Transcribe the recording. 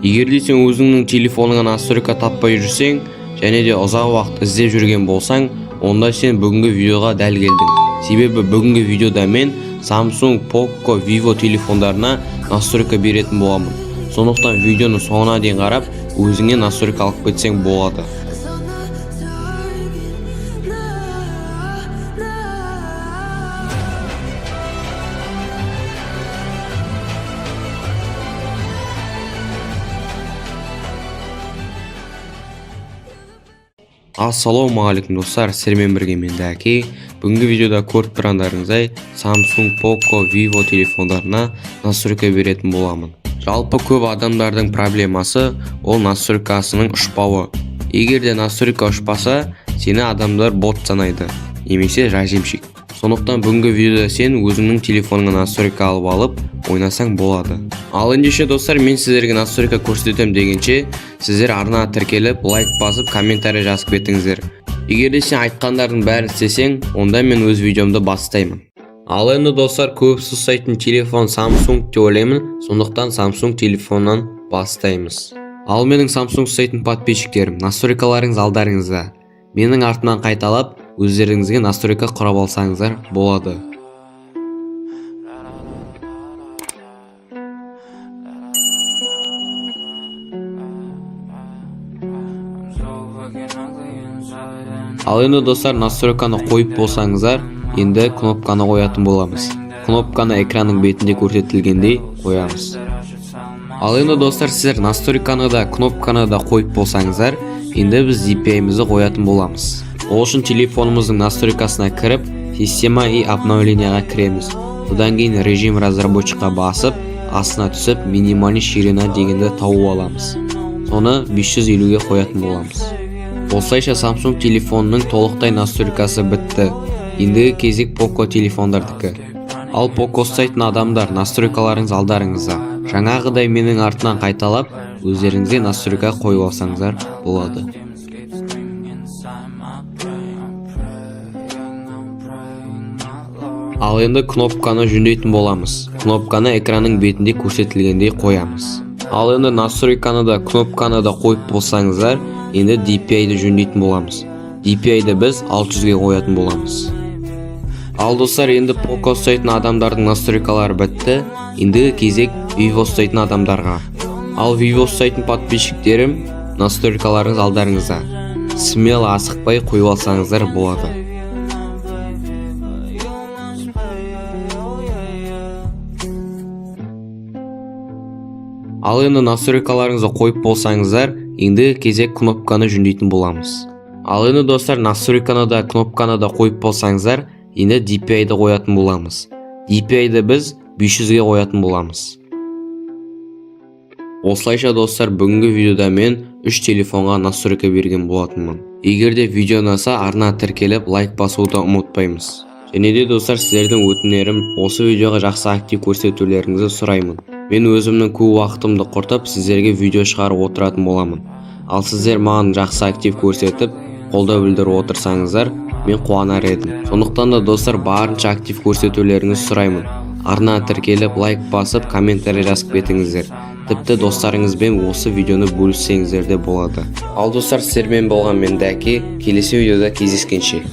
Егер де сен өзіңнің телефоныңа настройка таппай жүрсең, және де ұзақ уақыт іздеп жүрген болсаң, онда сен бүгінгі видеоға дәл келдің. Себебі бүгінгі видеода мен Samsung, Poco, Vivo телефондарына настройка беретін боламын. Сондықтан видеоны соңына дейін қарап, өзіңе настройка алып кетсең болады. Ассалаумағалейкум достар, сіздермен бірге мен Дәке. Бүгінгі видеода көріп тұрғандарыңыздай Samsung, Poco, Vivo телефондарына настройка беретін боламын. Жалпы көп адамдардың проблемасы ол настройкасының ұшпауы. Егер де настройка ұшпаса, сені адамдар бот санайды, немесе режимшік. Сондықтан бүгінгі видеода сен өзіңнің телефоныңа настройка алып ойнасаң болады. Ал ендеше достар, мен сіздерге настройка көрсетем дегенше, сіздер арнаға тіркеліп, лайк басып, комментарий жазып кетіңіздер. Егер де сен айтқандардың бәрін істесең, онда мен өз видеомды бастаймын. Ал енді достар, көбісі ұстайтын телефон Samsung деп ойлаймын, сондықтан Samsung телефоннан бастаймыз. Ал менің Samsung ұстайтын подписчиктерім, настройкаларыңыз алдарыңызда. Менің артынан қайталап, өздеріңізге настройка құрап алсаңыздар болады. Ал енді достар, настройканы қойып болсаңыздар, енді кнопканы қоятын боламыз. Кнопканы экранның бетінде көрсетілгендей қоямыз. Ал енді достар, сіздер настройканы да, кнопканы да қойып болсаңыздар, енді біз DPI-мізді қоятын боламыз. Ол үшін телефонымыздың настройкасына кіріп, система и обновленияға кіреміз. Одан кейін режим разработчикқа басып, астына түсіп, минимальный ширина дегенді тауып аламыз. Соны 550-ге қоятын боламыз. Осылайша Samsung телефонының толықтай настройкасы бітті. Ендігі кезек Poco телефондардікі. Ал Poco ұстайтын адамдар, настройкаларыңыз алдарыңызда. Жаңағыдай менің артынан қайталап, өздеріңізге настройка қойып алсаңыздар болады. Ал енді кнопканы жөндейтін боламыз. Кнопканы экранның бетінде көрсетілгендей қоямыз. Ал енді настройканы да, кнопканы да қойып болсаңыздар, енді DPI-ді жөндейтін боламыз. DPI-ді біз 600-ге қоятын боламыз. Ал достар, енді Poco ұстайтын адамдардың настройкалары бітті. Ендігі кезек Vivo ұстайтын адамдарға. Ал Vivo ұстайтын подписчиктерім, настройкаларыңыз алдарыңызда. Смело асықпай қойып алсаңыздар болады. Ал енді настройкаларыңызды қойып болсаңыздар, енді кезек кнопканы жөндейтін боламыз. Ал енді достар, настройканы да, кнопканы да қойып болсаңыздар, енді DPI-ді қоятын боламыз. DPI-ді біз 500-ге қоятын боламыз. Осылайша достар, бүгінгі видеода мен 3 телефонға настройка берген болатынмын. Егер де видео ұнаса, арнаға тіркеліп, лайк басуды ұмытпаймыз. Және де достар, сіздердің өтінерім, осы видеоға жақсы актив көрсетулеріңізді сұраймын. Мен өзімнің көп уақытымды құртып, сіздерге видео шығарып отыратын боламын. Ал сіздер маған жақсы актив көрсетіп, қолдау білдіріп отырсаңыздар, мен қуанар едім. Сондықтан да достар, барынша актив көрсетулеріңізді сұраймын. Арнаға тіркеліп, лайк басып, комментарий жазып кетіңіздер. Тіпті достарыңызбен осы видеоны бөліссеңіздер де болады. Ал достар, сіздермен болған мен Дәке, келесі видеода кездескенше.